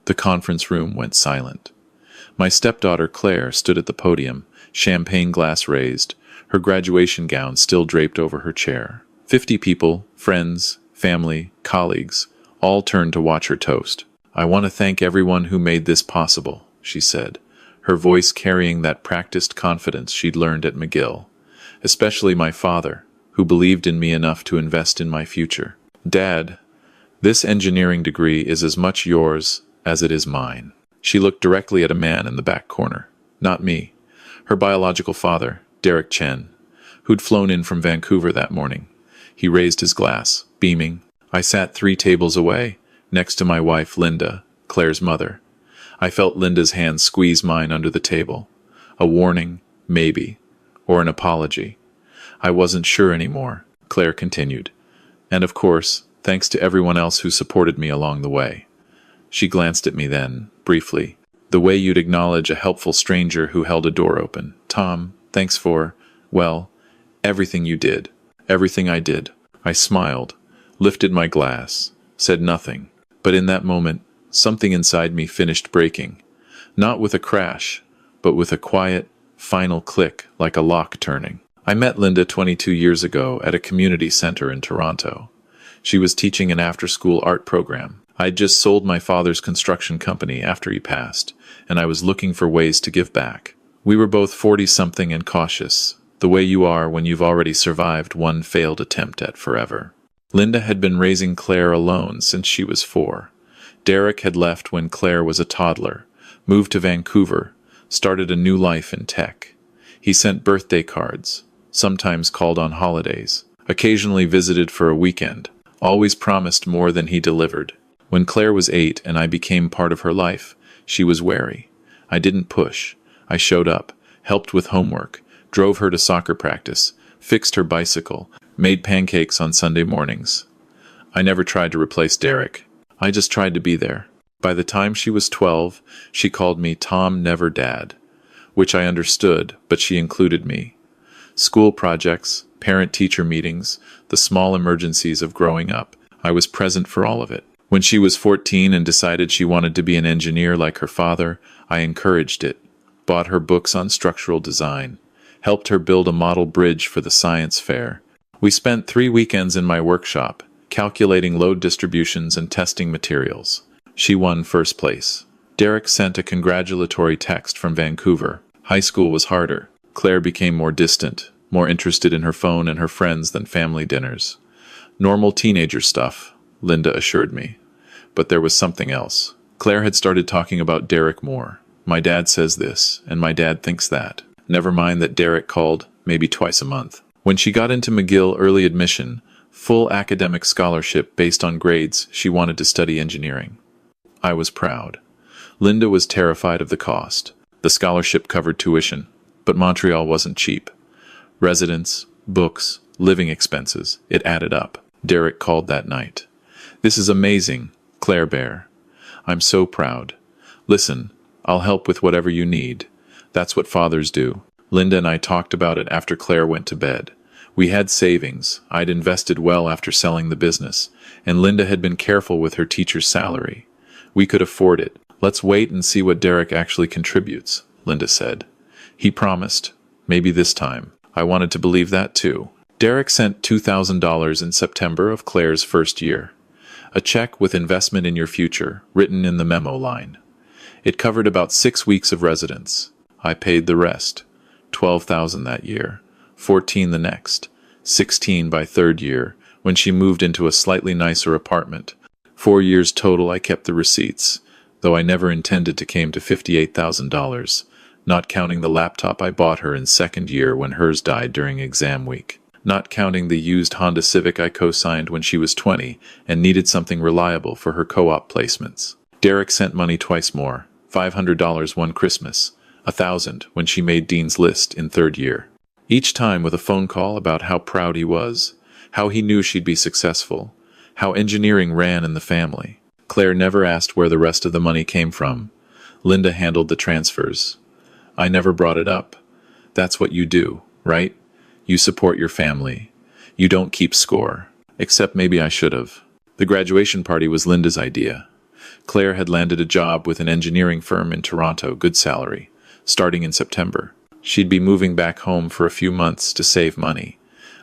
The conference room went silent. My stepdaughter Claire stood at the podium, champagne glass raised, her graduation gown still draped over her chair. 50 people, friends, family, colleagues, all turned to watch her toast. "I want to thank everyone who made this possible," she said, her voice carrying that practiced confidence she'd learned at McGill. "Especially my father, who believed in me enough to invest in my future. Dad, this engineering degree is as much yours as it is mine." She looked directly at a man in the back corner. Not me. Her biological father, Derek Chen, who'd flown in from Vancouver that morning. He raised his glass, beaming. I sat 3 tables away, next to my wife Linda, Claire's mother. I felt Linda's hand squeeze mine under the table. A warning, maybe, or an apology. I wasn't sure anymore, Claire continued. And of course, thanks to everyone else who supported me along the way. She glanced at me then, briefly, the way you'd acknowledge a helpful stranger who held a door open. "Tom, thanks for, well, everything you did. Everything I did." I smiled, lifted my glass, said nothing. But in that moment, something inside me finished breaking. Not with a crash, but with a quiet, final click like a lock turning. I met Linda 22 years ago at a community center in Toronto. She was teaching an after-school art program. I'd just sold my father's construction company after he passed, and I was looking for ways to give back. We were both 40-something and cautious, the way you are when you've already survived one failed attempt at forever. Linda had been raising Claire alone since she was 4. Derek had left when Claire was a toddler, moved to Vancouver, started a new life in tech. He sent birthday cards, sometimes called on holidays, occasionally visited for a weekend, always promised more than he delivered. When Claire was 8 and I became part of her life, she was wary. I didn't push. I showed up, helped with homework, drove her to soccer practice, fixed her bicycle, made pancakes on Sunday mornings. I never tried to replace Derek. I just tried to be there. By the time she was 12, she called me Tom Never Dad, which I understood, but she included me. School projects, parent-teacher meetings, the small emergencies of growing up, I was present for all of it. When she was 14 and decided she wanted to be an engineer like her father, I encouraged it, bought her books on structural design, helped her build a model bridge for the science fair. We spent 3 weekends in my workshop, calculating load distributions and testing materials. She won first place. Derek sent a congratulatory text from Vancouver. High school was harder. Claire became more distant, more interested in her phone and her friends than family dinners. Normal teenager stuff, Linda assured me. But there was something else. Claire had started talking about Derek more. My dad says this, and my dad thinks that. Never mind that Derek called, maybe twice a month. When she got into McGill early admission, full academic scholarship based on grades, she wanted to study engineering. I was proud. Linda was terrified of the cost. The scholarship covered tuition, but Montreal wasn't cheap. Residence, books, living expenses, it added up. Derek called that night. "This is amazing, Claire Bear. I'm so proud. Listen, I'll help with whatever you need. That's what fathers do." Linda and I talked about it after Claire went to bed. We had savings. I'd invested well after selling the business, and Linda had been careful with her teacher's salary. We could afford it. "Let's wait and see what Derek actually contributes," Linda said. "He promised. Maybe this time." I wanted to believe that too. Derek sent $2,000 in September of Claire's first year. A check with investment in your future, written in the memo line. It covered about 6 weeks of residence. I paid the rest. $12,000 that year, $14,000 the next, $16,000 by 3rd year, when she moved into a slightly nicer apartment. 4 years total I kept the receipts, though I never intended to came to $58,000, not counting the laptop I bought her in 2nd year when hers died during exam week. Not counting the used Honda Civic I co-signed when she was 20 and needed something reliable for her co-op placements. Derek sent money twice more, $500 one Christmas, $1,000 when she made Dean's List in 3rd year. Each time with a phone call about how proud he was, how he knew she'd be successful, how engineering ran in the family. Claire never asked where the rest of the money came from. Linda handled the transfers. I never brought it up. That's what you do, right? You support your family. You don't keep score. Except maybe I should have. The graduation party was Linda's idea. Claire had landed a job with an engineering firm in Toronto, good salary, starting in September. She'd be moving back home for a few months to save money.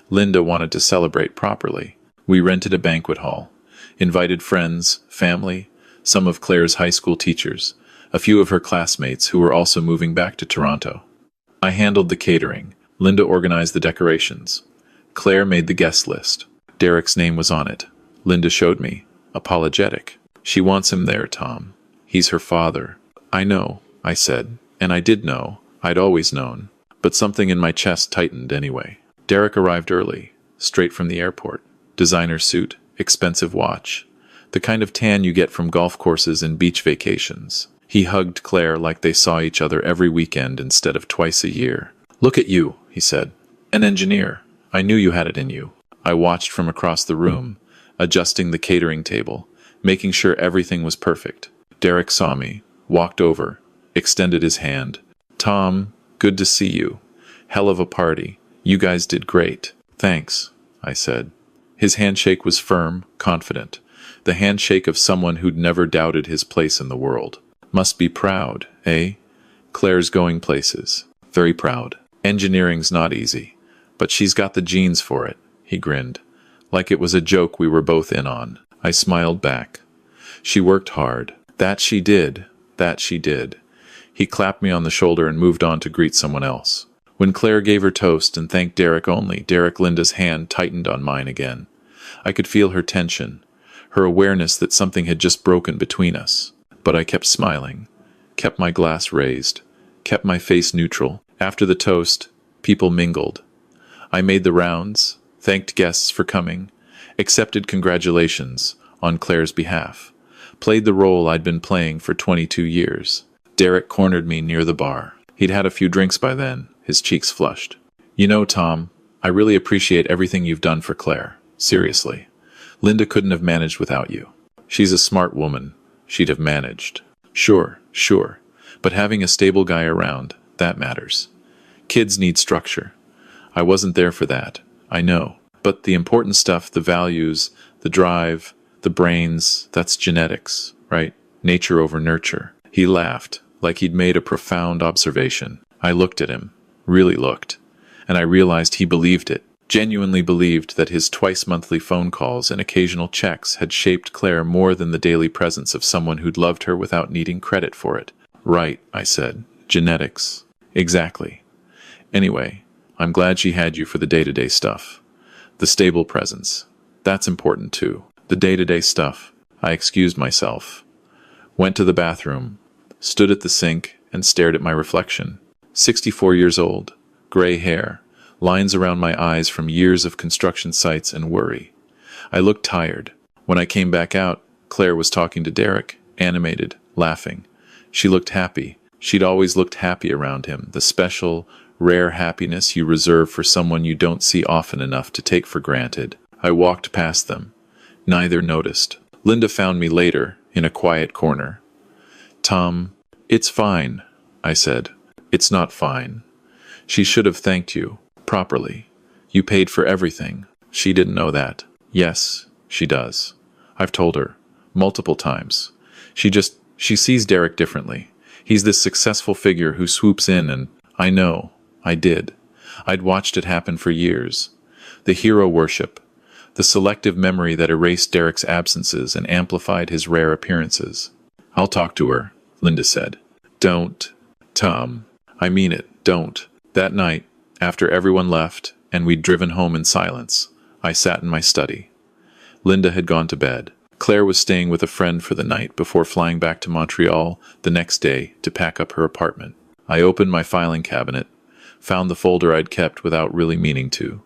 Linda wanted to celebrate properly. We rented a banquet hall, invited friends, family, some of Claire's high school teachers, a few of her classmates who were also moving back to Toronto. I handled the catering. Linda organized the decorations. Claire made the guest list. Derek's name was on it. Linda showed me, apologetic. She wants him there, Tom. He's her father. I know, I said, and I did know. I'd always known. But something in my chest tightened anyway. Derek arrived early, straight from the airport. Designer suit, expensive watch. The kind of tan you get from golf courses and beach vacations. He hugged Claire like they saw each other every weekend instead of twice a year. "Look at you," he said. "An engineer. I knew you had it in you." I watched from across the room, adjusting the catering table, making sure everything was perfect. Derek saw me, walked over, extended his hand. "Tom, good to see you. Hell of a party. You guys did great." "Thanks," I said. His handshake was firm, confident. The handshake of someone who'd never doubted his place in the world. "Must be proud, eh?" "Claire's going places. Very proud. Engineering's not easy, but she's got the genes for it," he grinned, like it was a joke we were both in on. I smiled back. "She worked hard. That she did. That she did." He clapped me on the shoulder and moved on to greet someone else. When Claire gave her toast and thanked Derek only, Linda's hand tightened on mine again. I could feel her tension, her awareness that something had just broken between us. But I kept smiling, kept my glass raised, kept my face neutral. After the toast, people mingled. I made the rounds, thanked guests for coming, accepted congratulations on Claire's behalf, played the role I'd been playing for 22 years. Derek cornered me near the bar. He'd had a few drinks by then, his cheeks flushed. "You know, Tom, I really appreciate everything you've done for Claire. Seriously. Linda couldn't have managed without you. She's a smart woman. She'd have managed." Sure. But having a stable guy around, that matters. Kids need structure. I wasn't there for that, I know. But the important stuff, the values, the drive, the brains, that's genetics, right? Nature over nurture. He laughed, like he'd made a profound observation. I looked at him, really looked, and I realized he believed it. Genuinely believed that his twice-monthly phone calls and occasional checks had shaped Claire more than the daily presence of someone who'd loved her without needing credit for it. "Right," I said. "Genetics." "Exactly. Anyway, I'm glad she had you for the day-to-day stuff. The stable presence. That's important too. The day-to-day stuff." I excused myself, went to the bathroom, stood at the sink, and stared at my reflection. 64 years old, gray hair, lines around my eyes from years of construction sites and worry. I looked tired. When I came back out, Claire was talking to Derek, animated, laughing. She looked happy. She'd always looked happy around him, the special, rare happiness you reserve for someone you don't see often enough to take for granted. I walked past them. Neither noticed. Linda found me later, in a quiet corner. "Tom, it's fine," I said. "It's not fine. She should have thanked you. Properly. You paid for everything." She didn't know that. Yes, she does. I've told her. Multiple times. She sees Derek differently. He's this successful figure who swoops in and, I know, I did. I'd watched it happen for years. The hero worship. The selective memory that erased Derek's absences and amplified his rare appearances. "I'll talk to her," Linda said. "Don't, Tom. I mean it, don't." That night, after everyone left and we'd driven home in silence, I sat in my study. Linda had gone to bed. Claire was staying with a friend for the night before flying back to Montreal the next day to pack up her apartment. I opened my filing cabinet, found the folder I'd kept without really meaning to.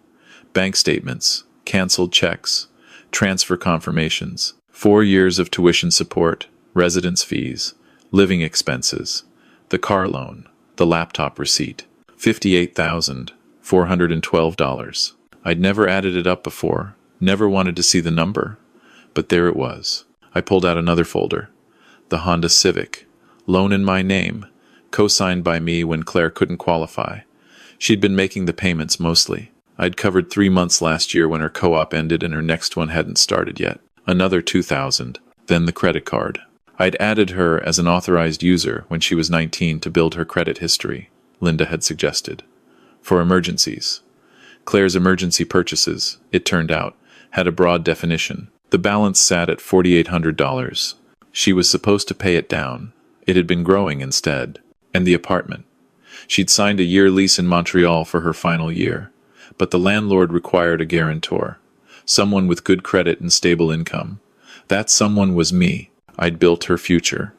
Bank statements, canceled checks, transfer confirmations, 4 years of tuition support, residence fees, living expenses, the car loan, the laptop receipt. $58,412. I'd never added it up before, never wanted to see the number. But there it was. I pulled out another folder. The Honda Civic. Loan in my name. Co-signed by me when Claire couldn't qualify. She'd been making the payments mostly. I'd covered 3 months last year when her co-op ended and her next one hadn't started yet. Another $2,000. Then the credit card. I'd added her as an authorized user when she was 19 to build her credit history, Linda had suggested. For emergencies. Claire's emergency purchases, it turned out, had a broad definition. The balance sat at $4,800. She was supposed to pay it down. It had been growing instead. And the apartment. She'd signed a year lease in Montreal for her final year, but the landlord required a guarantor, someone with good credit and stable income. That someone was me. I'd built her future.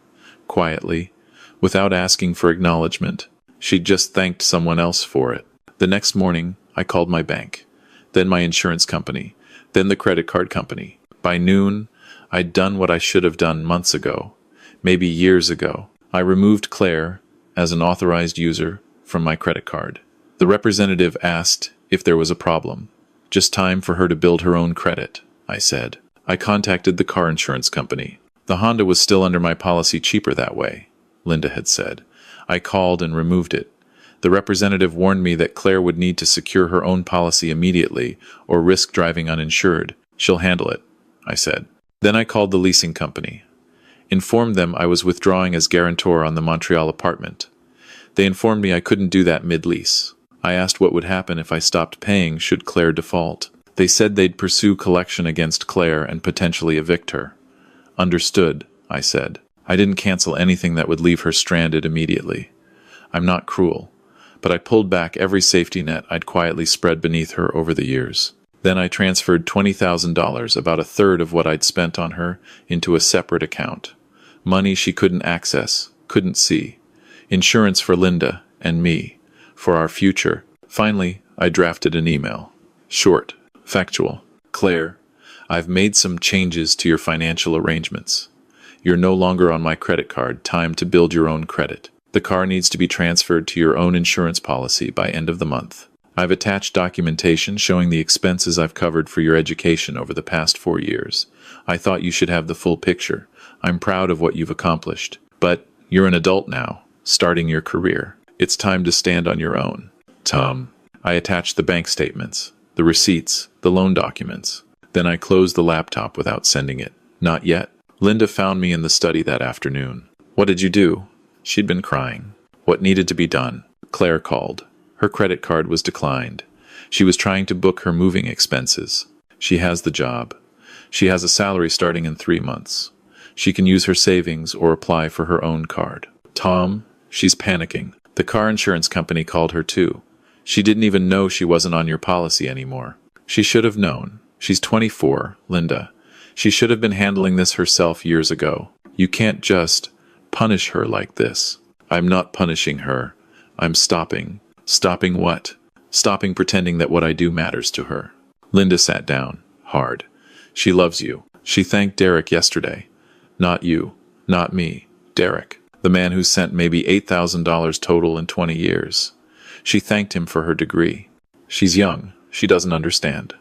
Quietly, without asking for acknowledgement. She'd just thanked someone else for it. The next morning, I called my bank, then my insurance company, then the credit card company. By noon, I'd done what I should have done months ago, maybe years ago. I removed Claire, as an authorized user, from my credit card. The representative asked if there was a problem. Just time for her to build her own credit, I said. I contacted the car insurance company. The Honda was still under my policy, cheaper that way, Linda had said. I called and removed it. The representative warned me that Claire would need to secure her own policy immediately or risk driving uninsured. She'll handle it, I said. Then I called the leasing company. Informed them I was withdrawing as guarantor on the Montreal apartment. They informed me I couldn't do that mid-lease. I asked what would happen if I stopped paying should Claire default. They said they'd pursue collection against Claire and potentially evict her. Understood, I said. I didn't cancel anything that would leave her stranded immediately. I'm not cruel, but I pulled back every safety net I'd quietly spread beneath her over the years. Then I transferred $20,000, about a third of what I'd spent on her, into a separate account. Money she couldn't access, couldn't see. Insurance for Linda and me, for our future. Finally, I drafted an email. Short, factual. Claire, I've made some changes to your financial arrangements. You're no longer on my credit card. Time to build your own credit. The car needs to be transferred to your own insurance policy by end of the month. I've attached documentation showing the expenses I've covered for your education over the past 4 years. I thought you should have the full picture. I'm proud of what you've accomplished. But you're an adult now, starting your career. It's time to stand on your own. Tom. I attached the bank statements, the receipts, the loan documents. Then I closed the laptop without sending it. Not yet. Linda found me in the study that afternoon. What did you do? She'd been crying. What needed to be done? Claire called. Her credit card was declined. She was trying to book her moving expenses. She has the job. She has a salary starting in 3 months. She can use her savings or apply for her own card. Tom, she's panicking. The car insurance company called her too. She didn't even know she wasn't on your policy anymore. She should have known. She's 24, Linda. She should have been handling this herself years ago. You can't just punish her like this. I'm not punishing her. I'm stopping. Stopping what? Stopping pretending that what I do matters to her. Linda sat down, hard. She loves you. She thanked Derek yesterday. Not you. Not me. Derek. The man who sent maybe $8,000 total in 20 years. She thanked him for her degree. She's young. She doesn't understand.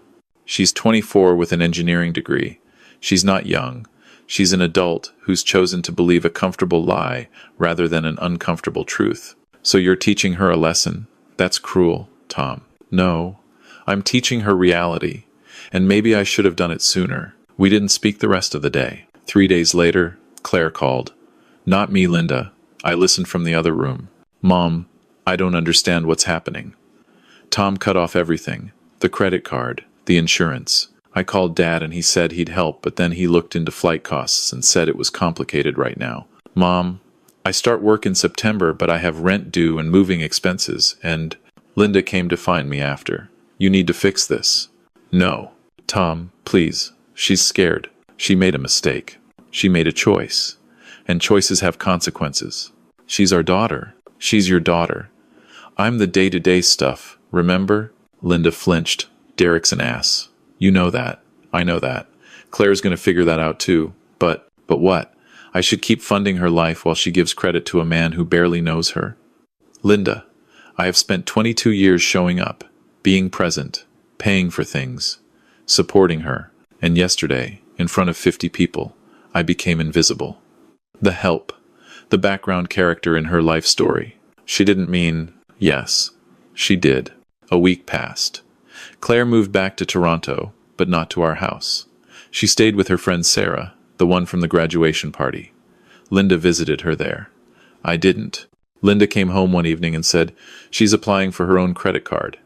She's 24 with an engineering degree. She's not young. She's an adult who's chosen to believe a comfortable lie rather than an uncomfortable truth. So you're teaching her a lesson? That's cruel, Tom. No, I'm teaching her reality. And maybe I should have done it sooner. We didn't speak the rest of the day. 3 days later, Claire called. Not me, Linda. I listened from the other room. Mom, I don't understand what's happening. Tom cut off everything. The credit card, the insurance. I called Dad and he said he'd help, but then he looked into flight costs and said it was complicated right now. Mom, I start work in September, but I have rent due and moving expenses, and Linda came to find me after. You need to fix this. No. Tom, please. She's scared. She made a mistake. She made a choice. And choices have consequences. She's our daughter. She's your daughter. I'm the day-to-day stuff, remember? Linda flinched. Derek's an ass. You know that. I know that. Claire's going to figure that out too. But what? I should keep funding her life while she gives credit to a man who barely knows her. Linda, I have spent 22 years showing up, being present, paying for things, supporting her, and yesterday, in front of 50 people, I became invisible. The help, the background character in her life story. She didn't mean, yes, she did. A week passed. Claire moved back to Toronto, but not to our house. She stayed with her friend Sarah, the one from the graduation party. Linda visited her there. I didn't. Linda came home one evening and said she's applying for her own credit card,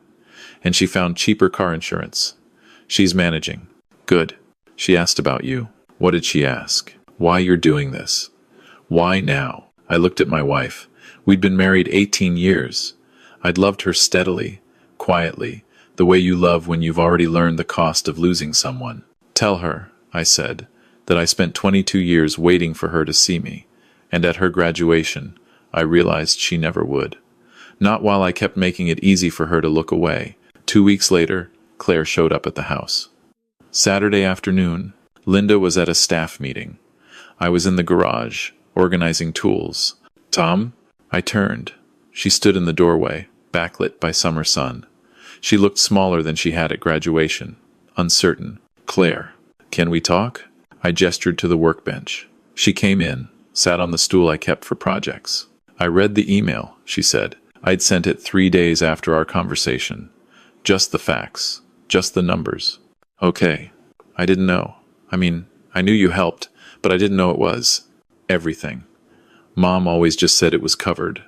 and she found cheaper car insurance. She's managing. Good. She asked about you. What did she ask? Why you're doing this? Why now? I looked at my wife. We'd been married 18 years. I'd loved her steadily, quietly, the way you love when you've already learned the cost of losing someone. Tell her, I said, that I spent 22 years waiting for her to see me, and at her graduation, I realized she never would. Not while I kept making it easy for her to look away. 2 weeks later, Claire showed up at the house. Saturday afternoon, Linda was at a staff meeting. I was in the garage, organizing tools. Tom? I turned. She stood in the doorway, backlit by summer sun. She looked smaller than she had at graduation, uncertain. Claire, can we talk? I gestured to the workbench. She came in, sat on the stool I kept for projects. I read the email, she said. I'd sent it 3 days after our conversation. Just the facts, just the numbers. Okay. I didn't know. I knew you helped, but I didn't know it was everything. Mom always just said it was covered.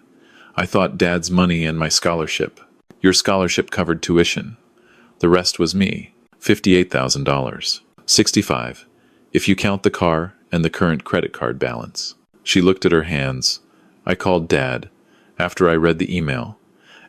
I thought Dad's money and my scholarship. Your scholarship covered tuition. The rest was me. $58,000. 65, if you count the car and the current credit card balance. She looked at her hands. I called Dad, after I read the email,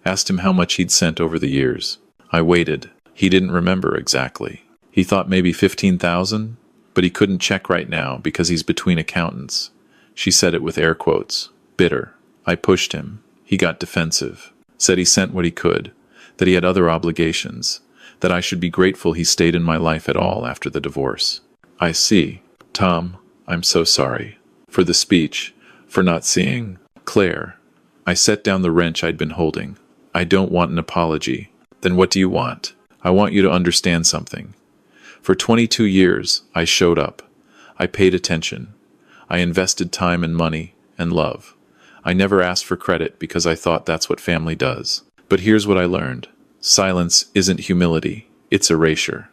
asked him how much he'd sent over the years. I waited. He didn't remember exactly. He thought maybe 15,000, but he couldn't check right now because he's between accountants. She said it with air quotes. Bitter. I pushed him. He got defensive. Said he sent what he could, that he had other obligations, that I should be grateful he stayed in my life at all after the divorce. I see. Tom, I'm so sorry. For the speech, for not seeing. Claire. I set down the wrench I'd been holding. I don't want an apology. Then what do you want? I want you to understand something. For 22 years, I showed up. I paid attention. I invested time and money and love. I never asked for credit because I thought that's what family does. But here's what I learned. Silence isn't humility, it's erasure.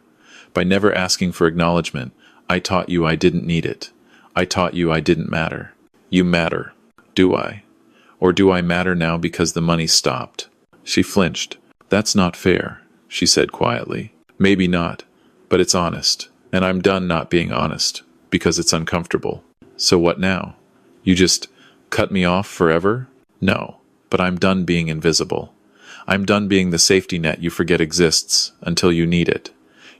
By never asking for acknowledgement, I taught you I didn't need it. I taught you I didn't matter. You matter. Do I? Or do I matter now because the money stopped? She flinched. That's not fair, she said quietly. Maybe not, but it's honest. And I'm done not being honest, because it's uncomfortable. So what now? You just cut me off forever? No, but I'm done being invisible. I'm done being the safety net you forget exists until you need it.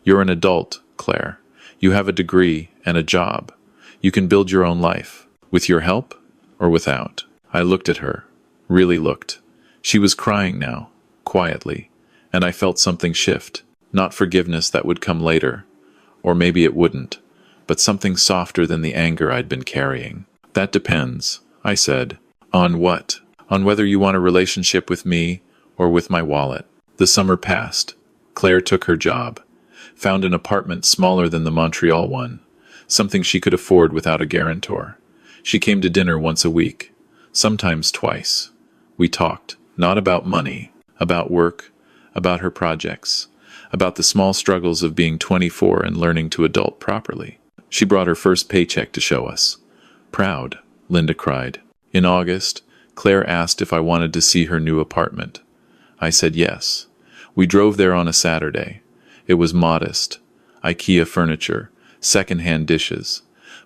You're an adult, Claire. You have a degree and a job. You can build your own life, with your help or without. I looked at her, really looked. She was crying now, quietly, and I felt something shift. Not forgiveness that would come later, or maybe it wouldn't, but something softer than the anger I'd been carrying. That depends, I said. On what? On whether you want a relationship with me or with my wallet. The summer passed. Claire took her job, found an apartment smaller than the Montreal one, something she could afford without a guarantor. She came to dinner once a week, sometimes twice. We talked, not about money, about work, about her projects, about the small struggles of being 24 and learning to adult properly. She brought her first paycheck to show us. Proud, Linda cried. In August, Claire asked if I wanted to see her new apartment. I said yes. We drove there on a Saturday. It was modest. IKEA furniture, second-hand dishes.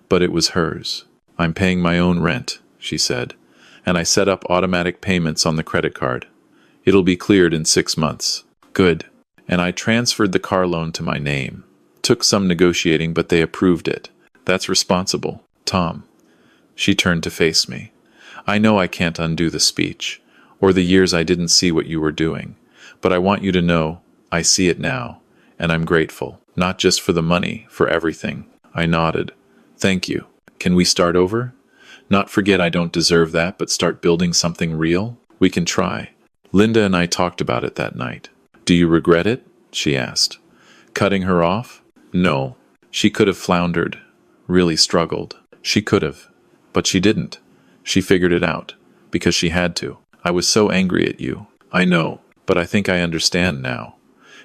But it was hers. I'm paying my own rent, she said, and I set up automatic payments on the credit card. It'll be cleared in 6 months. Good. And I transferred the car loan to my name. Took some negotiating, but they approved it. That's responsible. Tom. She turned to face me. I know I can't undo the speech, or the years I didn't see what you were doing, but I want you to know I see it now, and I'm grateful. Not just for the money, for everything. I nodded. Thank you. Can we start over? Not forget I don't deserve that, but start building something real? We can try. Linda and I talked about it that night. Do you regret it? She asked. Cutting her off? No. She could have floundered, really struggled. She could have. But she didn't. She figured it out, because she had to. I was so angry at you. I know, but I think I understand now.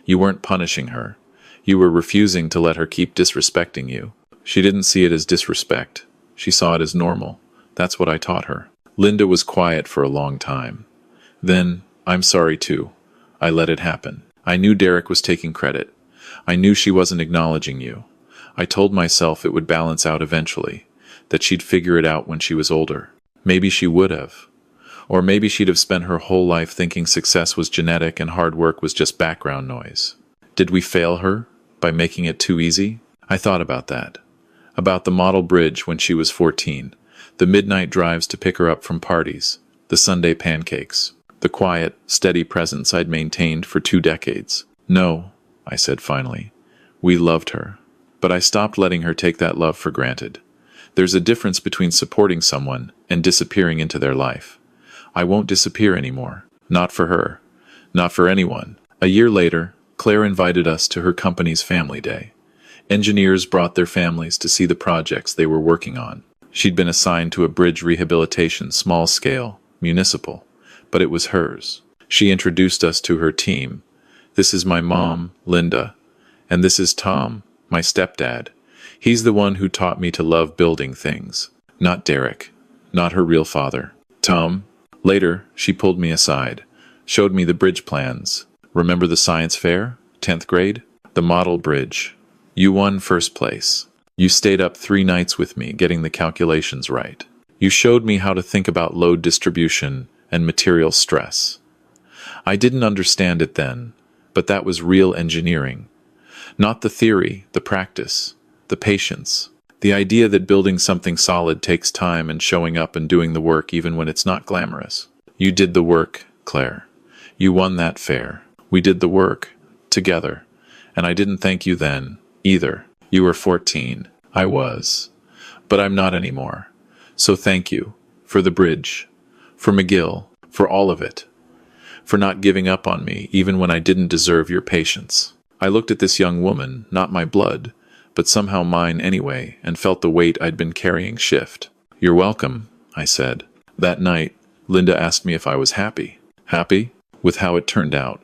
You weren't punishing her. You were refusing to let her keep disrespecting you. She didn't see it as disrespect. She saw it as normal. That's what I taught her. Linda was quiet for a long time. Then, I'm sorry too. I let it happen. I knew Derek was taking credit. I knew she wasn't acknowledging you. I told myself it would balance out eventually, that she'd figure it out when she was older. Maybe she would have. Or maybe she'd have spent her whole life thinking success was genetic and hard work was just background noise. Did we fail her by making it too easy? I thought about that. About the model bridge when she was 14, the midnight drives to pick her up from parties, the Sunday pancakes, the quiet, steady presence I'd maintained for 2 decades. No, I said finally. We loved her. But I stopped letting her take that love for granted. There's a difference between supporting someone and disappearing into their life. I won't disappear anymore. Not for her. Not for anyone. A year later, Claire invited us to her company's family day. Engineers brought their families to see the projects they were working on. She'd been assigned to a bridge rehabilitation, small scale, municipal, but it was hers. She introduced us to her team. This is my mom, Linda, and this is Tom, my stepdad. He's the one who taught me to love building things. Not Derek. Not her real father. Tom. Later, she pulled me aside, showed me the bridge plans. Remember the science fair? 10th grade? The model bridge. You won first place. You stayed up 3 nights with me getting the calculations right. You showed me how to think about load distribution and material stress. I didn't understand it then, but that was real engineering. Not the theory, the practice, the patience. The idea that building something solid takes time and showing up and doing the work even when it's not glamorous. You did the work, Claire. You won that fair. We did the work, together. And I didn't thank you then, either. You were 14. I was. But I'm not anymore. So thank you. For the bridge. For McGill. For all of it. For not giving up on me, even when I didn't deserve your patience. I looked at this young woman, not my blood, but somehow mine anyway, and felt the weight I'd been carrying shift. You're welcome, I said. That night, Linda asked me if I was happy. Happy? With how it turned out.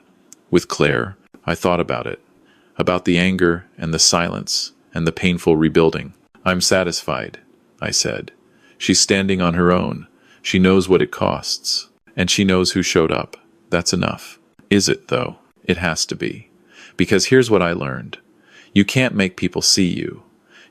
With Claire, I thought about it. About the anger and the silence and the painful rebuilding. I'm satisfied, I said. She's standing on her own. She knows what it costs. And she knows who showed up. That's enough. Is it, though? It has to be. Because here's what I learned. You can't make people see you.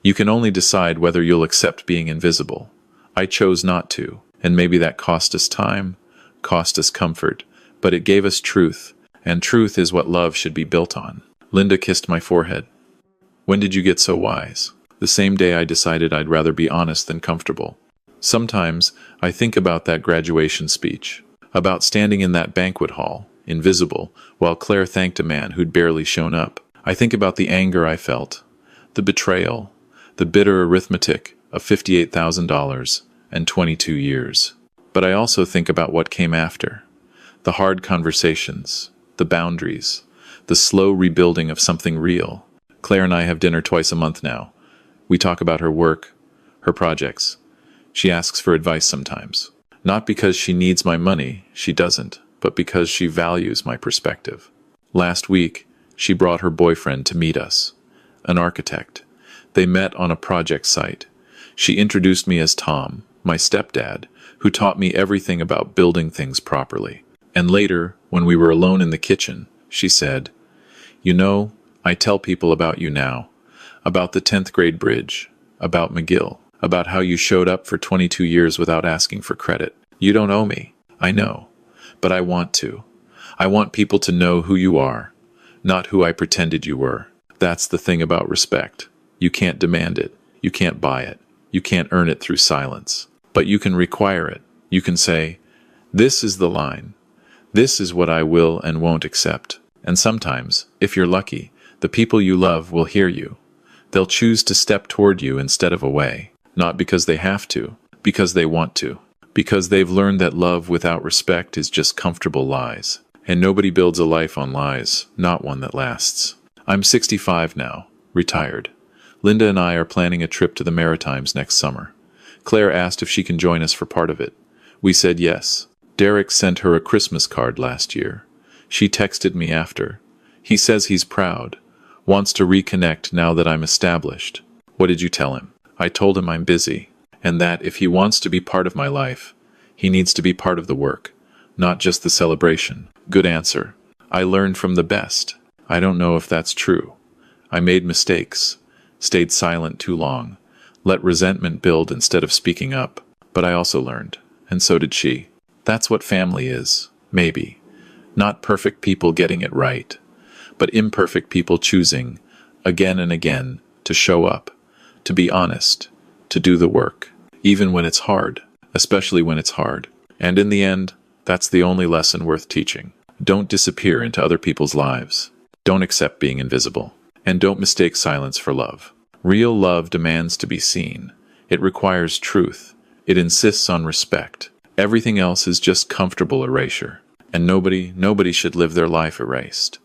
You can only decide whether you'll accept being invisible. I chose not to, and maybe that cost us time, cost us comfort, but it gave us truth, and truth is what love should be built on. Linda kissed my forehead. When did you get so wise? The same day I decided I'd rather be honest than comfortable. Sometimes I think about that graduation speech, about standing in that banquet hall, invisible, while Claire thanked a man who'd barely shown up. I think about the anger I felt, the betrayal, the bitter arithmetic of $58,000 and 22 years. But I also think about what came after. The hard conversations, the boundaries, the slow rebuilding of something real. Claire and I have dinner twice a month now. We talk about her work, her projects. She asks for advice sometimes. Not because she needs my money, she doesn't, but because she values my perspective. Last week, she brought her boyfriend to meet us, an architect. They met on a project site. She introduced me as Tom, my stepdad, who taught me everything about building things properly. And later, when we were alone in the kitchen, she said, "You know, I tell people about you now, about the 10th grade bridge, about McGill, about how you showed up for 22 years without asking for credit. You don't owe me, I know, but I want to. I want people to know who you are. Not who I pretended you were. That's the thing about respect. You can't demand it. You can't buy it. You can't earn it through silence. But you can require it. You can say, this is the line. This is what I will and won't accept. And sometimes, if you're lucky, the people you love will hear you. They'll choose to step toward you instead of away. Not because they have to, because they want to. Because they've learned that love without respect is just comfortable lies. And nobody builds a life on lies, not one that lasts. I'm 65 now, retired. Linda and I are planning a trip to the Maritimes next summer. Claire asked if she can join us for part of it. We said yes. Derek sent her a Christmas card last year. She texted me after. He says he's proud, wants to reconnect now that I'm established. What did you tell him? I told him I'm busy, And that if he wants to be part of my life, he needs to be part of the work, not just the celebration. Good answer. I learned from the best. I don't know if that's true. I made mistakes, stayed silent too long, let resentment build instead of speaking up. But I also learned, and so did she. That's what family is, maybe. Not perfect people getting it right, but imperfect people choosing, again and again, to show up, to be honest, to do the work, even when it's hard, especially when it's hard. And in the end, that's the only lesson worth teaching. Don't disappear into other people's lives. Don't accept being invisible. And don't mistake silence for love. Real love demands to be seen. It requires truth. It insists on respect. Everything else is just comfortable erasure. And nobody should live their life erased.